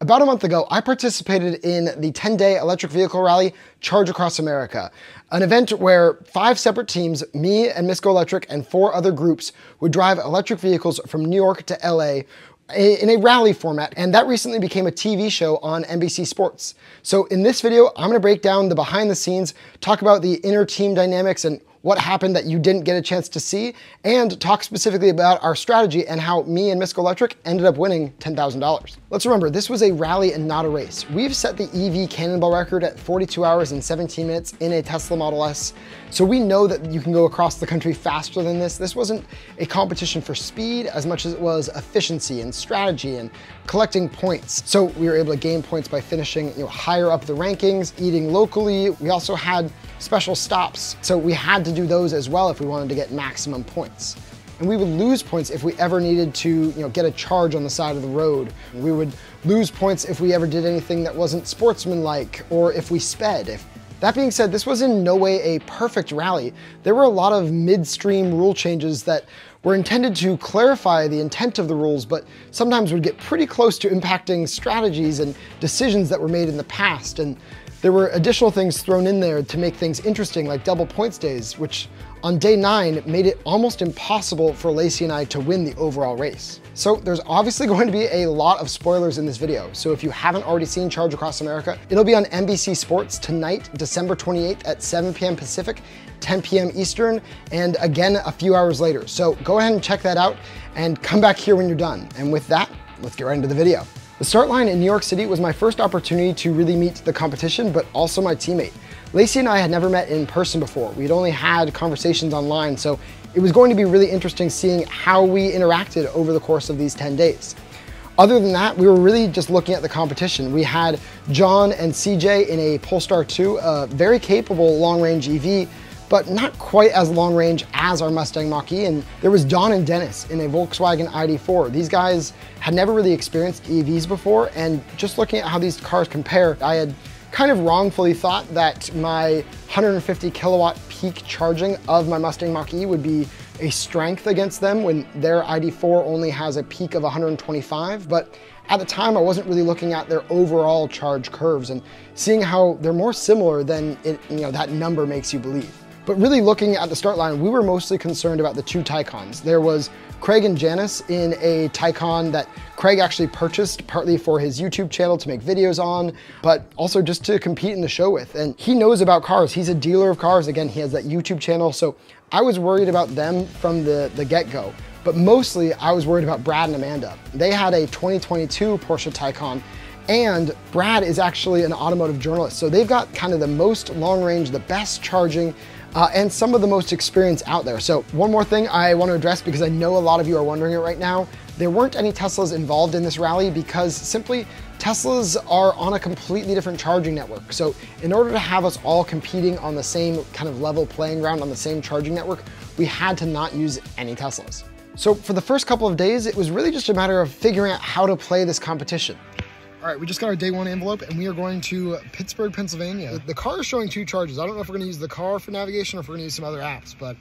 About a month ago, I participated in the 10-day electric vehicle rally, Charge Across America, an event where 5 separate teams, me and Misco Electric and 4 other groups, would drive electric vehicles from New York to LA in a rally format, and that recently became a TV show on NBC Sports. So in this video, I'm gonna break down the behind the scenes, talk about the inner team dynamics and what happened that you didn't get a chance to see, and talk specifically about our strategy and how me and Misco Electric ended up winning $10,000. Let's remember, this was a rally and not a race. We've set the EV cannonball record at 42 hours and 17 minutes in a Tesla Model S, so we know that you can go across the country faster than this. This wasn't a competition for speed as much as it was efficiency and strategy and collecting points. So we were able to gain points by finishing higher up the rankings, eating locally. We also had special stops, so we had to do those as well if we wanted to get maximum points. And we would lose points if we ever needed to get a charge on the side of the road. We would lose points if we ever did anything that wasn't sportsmanlike or if we sped. That being said, this was in no way a perfect rally. There were a lot of midstream rule changes that were intended to clarify the intent of the rules, but sometimes would get pretty close to impacting strategies and decisions that were made in the past. And there were additional things thrown in there to make things interesting, like double points days, which on day 9 made it almost impossible for Lacey and I to win the overall race. So there's obviously going to be a lot of spoilers in this video. So if you haven't already seen Charge Across America, it'll be on NBC Sports tonight, December 28th at 7 p.m. Pacific, 10 p.m. Eastern, and again a few hours later. So go ahead and check that out and come back here when you're done. And with that, let's get right into the video. The start line in New York City was my first opportunity to really meet the competition, but also my teammate. Lacey and I had never met in person before. We'd only had conversations online, so it was going to be really interesting seeing how we interacted over the course of these 10 days. Other than that, we were really just looking at the competition. We had John and CJ in a Polestar 2, a very capable long-range EV, but not quite as long range as our Mustang Mach-E, and there was Don and Dennis in a Volkswagen ID4. These guys had never really experienced EVs before, and just looking at how these cars compare, I had kind of wrongfully thought that my 150 kilowatt peak charging of my Mustang Mach-E would be a strength against them when their ID4 only has a peak of 125, but at the time I wasn't really looking at their overall charge curves and seeing how they're more similar than that number makes you believe. But really looking at the start line, we were mostly concerned about the 2 Taycans. There was Craig and Janice in a Taycan that Craig actually purchased partly for his YouTube channel to make videos on, but also just to compete in the show with. And he knows about cars. He's a dealer of cars. Again, he has that YouTube channel. So I was worried about them from the get-go. But mostly I was worried about Brad and Amanda. They had a 2022 Porsche Taycan, and Brad is actually an automotive journalist. So they've got kind of the most long range, the best charging, and some of the most experience out there. So one more thing I want to address, because I know a lot of you are wondering it right now, there weren't any Teslas involved in this rally because simply Teslas are on a completely different charging network. So in order to have us all competing on the same kind of level playing ground on the same charging network, we had to not use any Teslas. So for the first couple of days, it was really just a matter of figuring out how to play this competition. All right, we just got our day 1 envelope and we are going to Pittsburgh, Pennsylvania. The car is showing 2 charges. I don't know if we're gonna use the car for navigation or if we're gonna use some other apps, but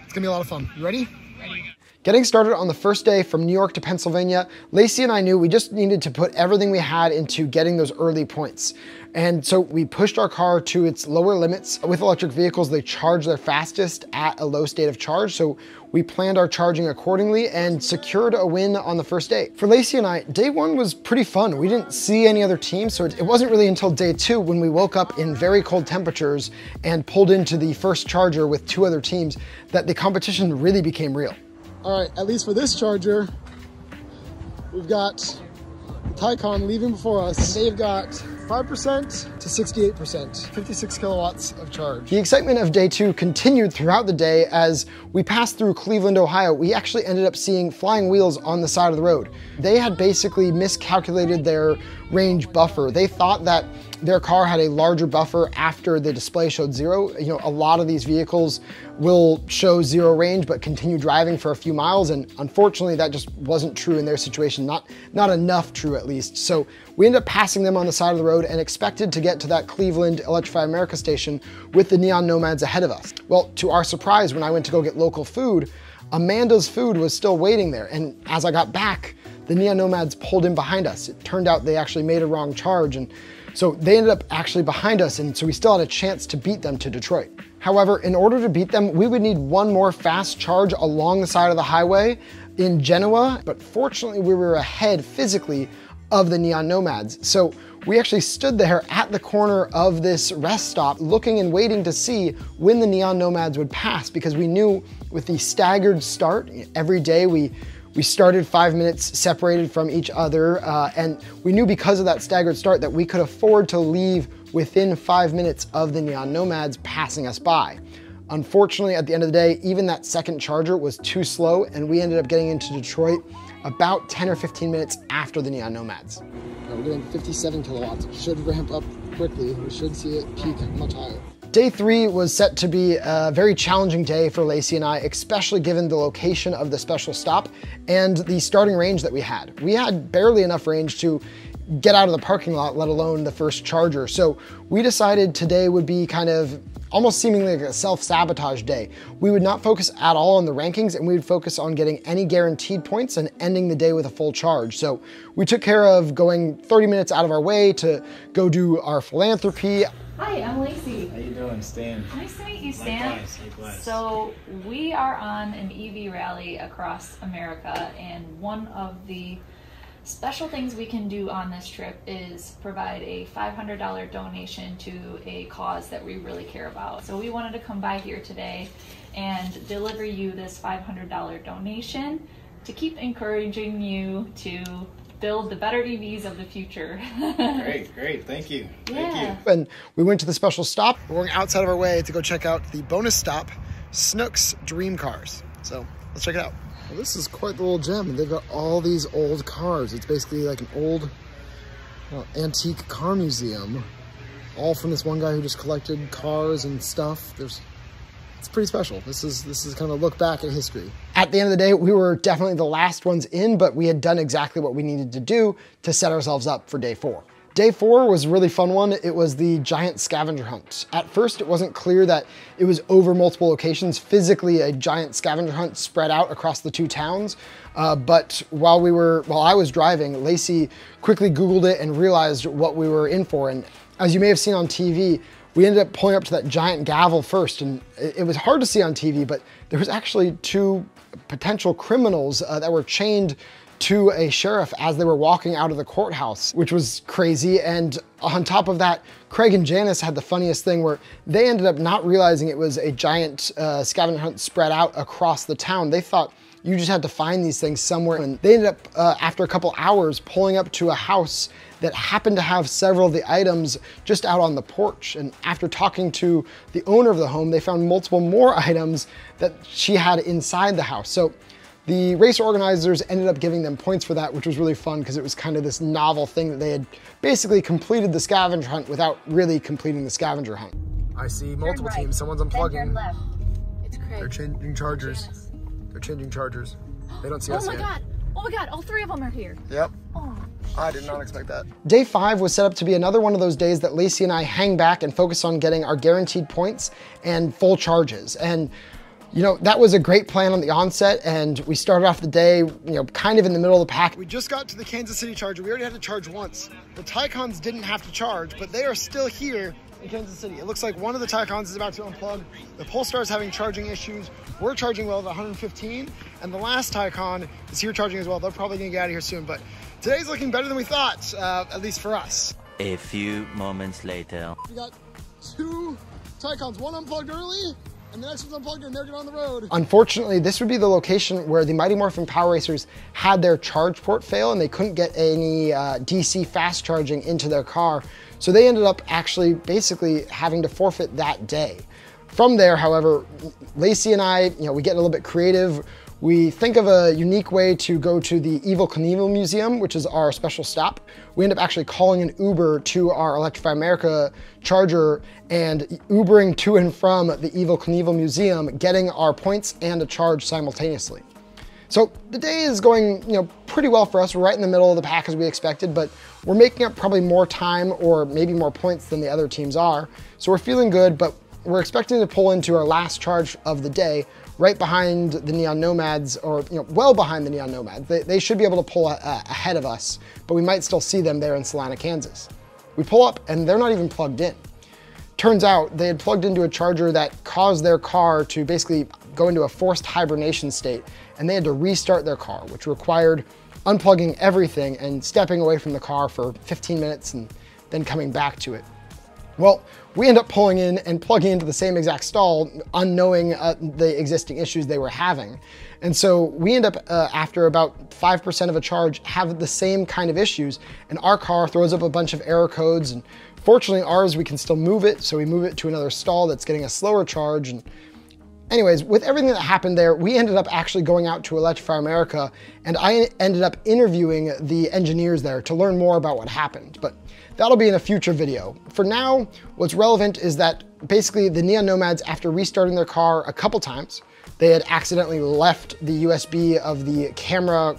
it's gonna be a lot of fun. You ready? Ready. Getting started on the first day from New York to Pennsylvania, Lacey and I knew we just needed to put everything we had into getting those early points. And so we pushed our car to its lower limits. With electric vehicles, they charge their fastest at a low state of charge. So we planned our charging accordingly and secured a win on the first day. For Lacey and I, day 1 was pretty fun. We didn't see any other teams, so it wasn't really until day 2 when we woke up in very cold temperatures and pulled into the first charger with 2 other teams that the competition really became real. All right, at least for this charger, we've got the Taycan leaving before us. They've got 5% to 68%, 56 kilowatts of charge. The excitement of day 2 continued throughout the day. As we passed through Cleveland, Ohio, we actually ended up seeing flying wheels on the side of the road. They had basically miscalculated their range buffer. They thought that their car had a larger buffer after the display showed 0. A lot of these vehicles will show 0 range but continue driving for a few miles, and unfortunately that just wasn't true in their situation, not enough true at least. So we ended up passing them on the side of the road and expected to get to that Cleveland Electrify America station with the Neon Nomads ahead of us. Well, to our surprise, when I went to go get local food, Amanda's food was still waiting there, and as I got back, the Neon Nomads pulled in behind us. It turned out they actually made a wrong charge, and so they ended up actually behind us, and so we still had a chance to beat them to Detroit. However, in order to beat them, we would need one more fast charge along the side of the highway in Genoa, but fortunately we were ahead physically of the Neon Nomads. So we actually stood there at the corner of this rest stop looking and waiting to see when the Neon Nomads would pass, because we knew with the staggered start, every day we started 5 minutes separated from each other, and we knew because of that staggered start that we could afford to leave within 5 minutes of the Neon Nomads passing us by. Unfortunately, at the end of the day, even that second charger was too slow, and we ended up getting into Detroit about 10 or 15 minutes after the Neon Nomads. We're doing 57 kilowatts. It should ramp up quickly. We should see it peak much higher. Day 3 was set to be a very challenging day for Lacey and I, especially given the location of the special stop and the starting range that we had. We had barely enough range to get out of the parking lot, let alone the first charger. So we decided today would be kind of almost seemingly like a self-sabotage day. We would not focus at all on the rankings, and we would focus on getting any guaranteed points and ending the day with a full charge. So we took care of going 30 minutes out of our way to go do our philanthropy. Hi, I'm Lacey. How you doing, Stan? Nice to meet you, Stan. Likewise. So we are on an EV rally across America, and one of the special things we can do on this trip is provide a $500 donation to a cause that we really care about. So we wanted to come by here today and deliver you this $500 donation to keep encouraging you to build the better EVs of the future. Great, thank you. Yeah. Thank you. And we went to the special stop. We're going outside of our way to go check out the bonus stop, Snooks Dream Cars. So let's check it out. Well, this is quite the little gem. They've got all these old cars. It's basically like an old antique car museum, all from this one guy who just collected cars and stuff. It's pretty special. This is kind of a look back at history. At the end of the day, we were definitely the last ones in, but we had done exactly what we needed to do to set ourselves up for day 4. Day 4 was a really fun one. It was the giant scavenger hunt. At first, it wasn't clear that it was over multiple locations, physically a giant scavenger hunt spread out across the 2 towns. But while I was driving, Lacey quickly Googled it and realized what we were in for. And as you may have seen on TV, we ended up pulling up to that giant gavel first, and it was hard to see on TV, but there was actually 2 potential criminals that were chained to a sheriff as they were walking out of the courthouse, which was crazy. And on top of that, Craig and Janice had the funniest thing where they ended up not realizing it was a giant scavenger hunt spread out across the town. They thought you just had to find these things somewhere. And they ended up, after a couple hours, pulling up to a house that happened to have several of the items just out on the porch. And after talking to the owner of the home, they found multiple more items that she had inside the house. So the race organizers ended up giving them points for that, which was really fun because it was kind of this novel thing that they had basically completed the scavenger hunt without really completing the scavenger hunt. I see multiple teams. Someone's unplugging. Left. It's Craig. They're changing chargers. Janice. They're changing chargers. They don't see us yet. Oh my god, all 3 of them are here. Yep. Oh. I did not expect that. Day 5 was set up to be another one of those days that Lacey and I hang back and focus on getting our guaranteed points and full charges. And you know, that was a great plan on the onset, and we started off the day, kind of in the middle of the pack. We just got to the Kansas City charger. We already had to charge once. The Taycons didn't have to charge, but they are still here in Kansas City. It looks like one of the Taycons is about to unplug. The Polestar is having charging issues. We're charging well at 115, and the last Taycon is here charging as well. They're probably gonna get out of here soon, but today's looking better than we thought, at least for us. A few moments later. We got 2 Taycons, one unplugged early, and the next one's unplugged and they're getting on the road. Unfortunately, this would be the location where the Mighty Morphin Power Racers had their charge port fail and they couldn't get any DC fast charging into their car. So they ended up actually basically having to forfeit that day. From there, however, Lacey and I, we get a little bit creative. We think of a unique way to go to the Evel Knievel Museum, which is our special stop. We end up actually calling an Uber to our Electrify America charger and Ubering to and from the Evel Knievel Museum, getting our points and a charge simultaneously. So the day is going, pretty well for us. We're right in the middle of the pack as we expected, but we're making up probably more time or maybe more points than the other teams are. So we're feeling good, but we're expecting to pull into our last charge of the day right behind the Neon Nomads, or well behind the Neon Nomads. They should be able to pull ahead of us, but we might still see them there in Salina, Kansas. We pull up and they're not even plugged in. Turns out they had plugged into a charger that caused their car to basically go into a forced hibernation state, and they had to restart their car, which required unplugging everything and stepping away from the car for 15 minutes and then coming back to it. Well, we end up pulling in and plugging into the same exact stall, unknowing the existing issues they were having. And so we end up, after about 5% of a charge, have the same kind of issues, and our car throws up a bunch of error codes, and fortunately ours, we can still move it, so we move it to another stall that's getting a slower charge. And anyways, with everything that happened there, we ended up actually going out to Electrify America, and I ended up interviewing the engineers there to learn more about what happened. But that'll be in a future video. For now, what's relevant is that basically the Neon Nomads, after restarting their car a couple times, they had accidentally left the USB of the camera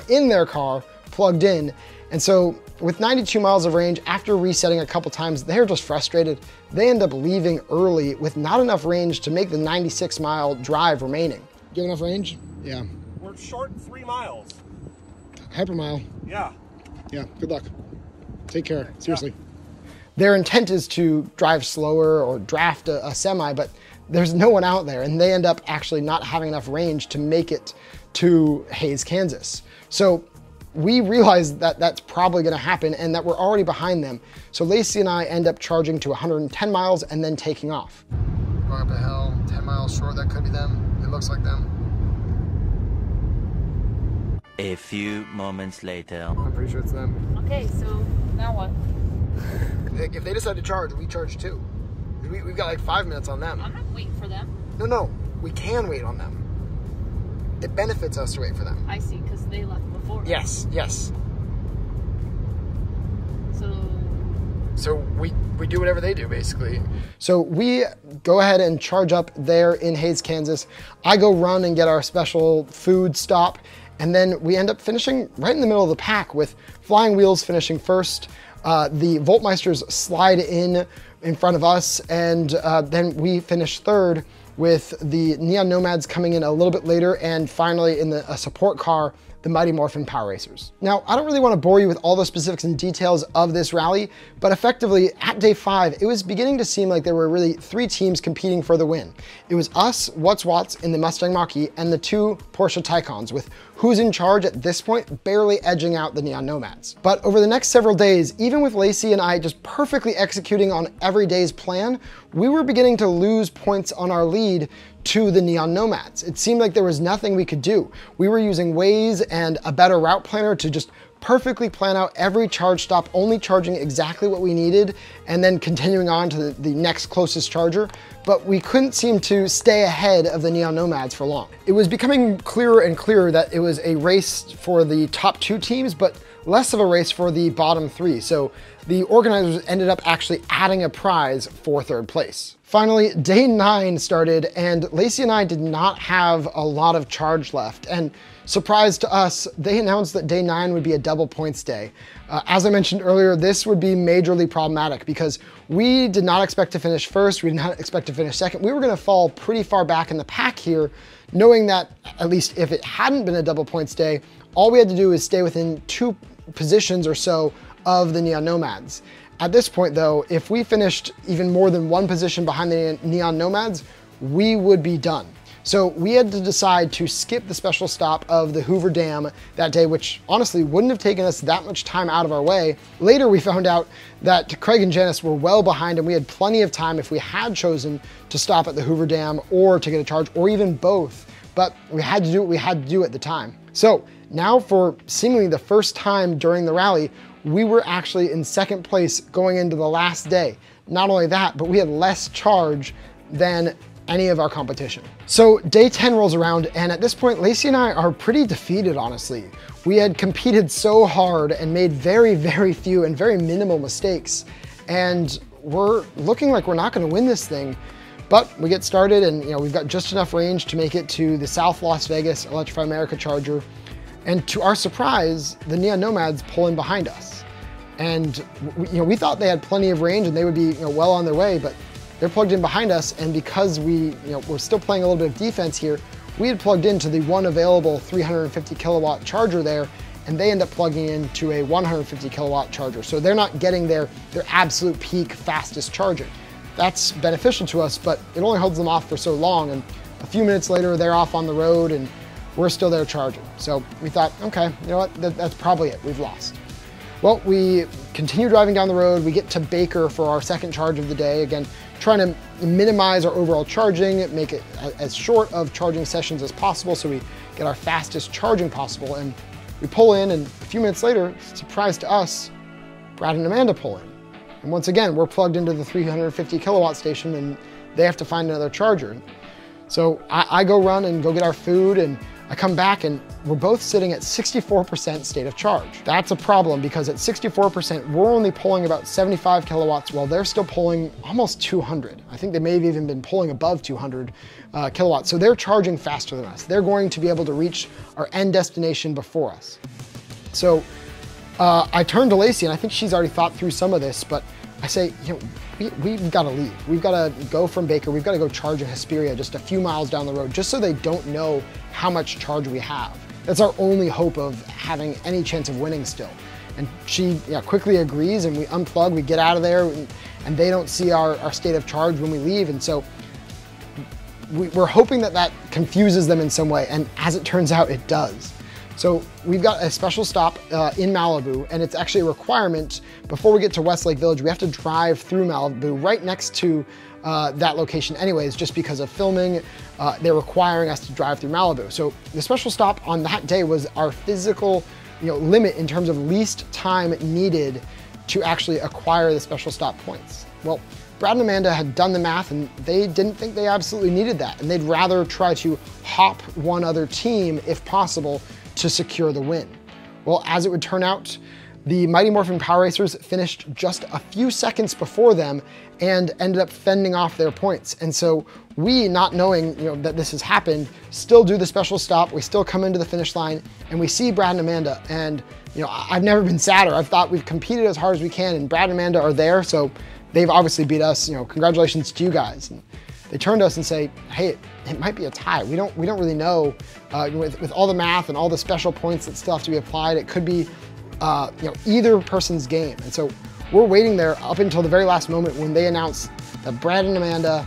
in their car plugged in. And so with 92 miles of range, after resetting a couple times, they're just frustrated. They end up leaving early with not enough range to make the 96-mile drive remaining. Do you have enough range? Yeah. We're short 3 miles. Hypermile. Yeah. Yeah, good luck. Take care, seriously. Yeah. Their intent is to drive slower or draft a semi, but there's no one out there, and they end up actually not having enough range to make it to Hays, Kansas. So we realized that that's probably gonna happen and that we're already behind them. So Lacey and I end up charging to 110 miles and then taking off. Going up a hill, 10 miles short, that could be them. It looks like them. A few moments later. I'm pretty sure it's them. Okay, so now what? If they decide to charge, we charge too. We've got like 5 minutes on them. I'm not waiting for them. No, we can wait on them. It benefits us to wait for them. I see, because they left before. Yes. So we do whatever they do, basically. So we go ahead and charge up there in Hays, Kansas. I go run and get our special food stop, and then we end up finishing right in the middle of the pack with Flying Wheels finishing first. The Voltmeisters slide in front of us, and then we finish third with the Neon Nomads coming in a little bit later, and finally in a support car, the Mighty Morphin Power Racers. Now, I don't really want to bore you with all the specifics and details of this rally, but effectively at day 5, it was beginning to seem like there were really 3 teams competing for the win. It was us, What's Watts in the Mustang Mach-E, and the 2 Porsche Taycans, with who's in charge at this point barely edging out the Neon Nomads. But over the next several days, even with Lacey and I just perfectly executing on every day's plan, we were beginning to lose points on our lead to the Neon Nomads. It seemed like there was nothing we could do. We were using Waze and a better route planner to just perfectly plan out every charge stop, only charging exactly what we needed, and then continuing on to the next closest charger. But we couldn't seem to stay ahead of the Neon Nomads for long. It was becoming clearer and clearer that it was a race for the top 2 teams, but less of a race for the bottom 3. So the organizers ended up actually adding a prize for 3rd place. Finally, day 9 started, and Lacey and I did not have a lot of charge left. And surprise to us, they announced that day 9 would be a double points day. As I mentioned earlier, this would be majorly problematic because we did not expect to finish first. We did not expect to finish second. We were gonna fall pretty far back in the pack here, knowing that at least if it hadn't been a double points day, all we had to do is stay within 2 positions or so of the Neon Nomads. At this point though, if we finished even more than 1 position behind the Neon Nomads, we would be done. So we had to decide to skip the special stop of the Hoover Dam that day, which honestly wouldn't have taken us that much time out of our way. Later we found out that Craig and Janice were well behind, and we had plenty of time if we had chosen to stop at the Hoover Dam or to get a charge, or even both. But we had to do what we had to do at the time. So now, for seemingly the first time during the rally, we were actually in 2nd place going into the last day. Not only that, but we had less charge than any of our competition. So day 10 rolls around, and at this point, Lacey and I are pretty defeated, honestly. We had competed so hard and made very, very few and very minimal mistakes, and we're looking like we're not gonna win this thing. But we get started, and we've got just enough range to make it to the South Las Vegas Electrify America charger. And to our surprise, the Neon Nomads pull in behind us. And we thought they had plenty of range and they would be well on their way, but they're plugged in behind us, and because we're still playing a little bit of defense here, we had plugged into the one available 350 kilowatt charger there, and they end up plugging into a 150 kilowatt charger. So they're not getting their absolute peak fastest charging. That's beneficial to us, but it only holds them off for so long, and a few minutes later they're off on the road and we're still there charging. So we thought, okay, you know what, that's probably it, we've lost. Well, we continue driving down the road. We get to Baker for our second charge of the day. Again, trying to minimize our overall charging, make it as short of charging sessions as possible so we get our fastest charging possible. And we pull in, and a few minutes later, surprise to us, Brad and Amanda pull in. And once again, we're plugged into the 350 kilowatt station and they have to find another charger. So I go run and go get our food, and I come back and we're both sitting at 64% state of charge. That's a problem because at 64%, we're only pulling about 75 kilowatts while they're still pulling almost 200. I think they may have even been pulling above 200 kilowatts. So they're charging faster than us. They're going to be able to reach our end destination before us. So I turn to Lacey, and I think she's already thought through some of this, but I say, we've got to leave. We've got to go from Baker. We've got to go charge in Hesperia just a few miles down the road, just so they don't know how much charge we have. That's our only hope of having any chance of winning still. And she quickly agrees, and we unplug, we get out of there, and they don't see our state of charge when we leave. And so we're hoping that confuses them in some way, and as it turns out, it does. So we've got a special stop in Malibu, and it's actually a requirement before we get to Westlake Village. We have to drive through Malibu right next to that location anyways, just because of filming. They're requiring us to drive through Malibu. So the special stop on that day was our physical limit in terms of least time needed to actually acquire the special stop points. Well, Brad and Amanda had done the math, and they didn't think they absolutely needed that, and they'd rather try to hop one other team if possible to secure the win. Well, as it would turn out, the Mighty Morphin Power Racers finished just a few seconds before them and ended up fending off their points. And so we, not knowing that this has happened, still do the special stop. We still come into the finish line, and we see Brad and Amanda. And I've never been sadder. I've thought we've competed as hard as we can, and Brad and Amanda are there, so they've obviously beat us. Congratulations to you guys. And they turn to us and say, hey, it might be a tie. We don't really know. With all the math and all the special points that still have to be applied, it could be either person's game. And so we're waiting there up until the very last moment when they announced that Brad and Amanda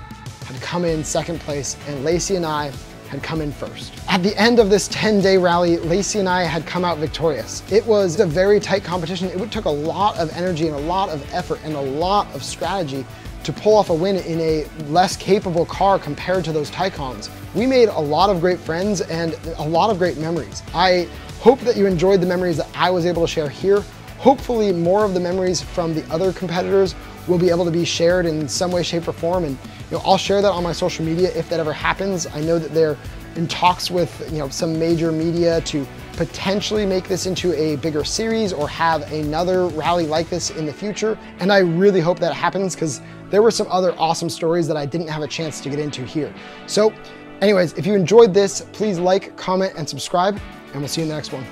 had come in second place and Lacey and I had come in first. At the end of this 10-day rally, Lacey and I had come out victorious. It was a very tight competition. It took a lot of energy and a lot of effort and a lot of strategy to pull off a win in a less capable car compared to those Taycans. We made a lot of great friends and a lot of great memories. I hope that you enjoyed the memories that I was able to share here. Hopefully more of the memories from the other competitors will be able to be shared in some way, shape, or form. And I'll share that on my social media if that ever happens. I know that they're in talks with some major media to potentially make this into a bigger series or have another rally like this in the future. And I really hope that happens, because there were some other awesome stories that I didn't have a chance to get into here. So anyways, if you enjoyed this, please like, comment, and subscribe, and we'll see you in the next one.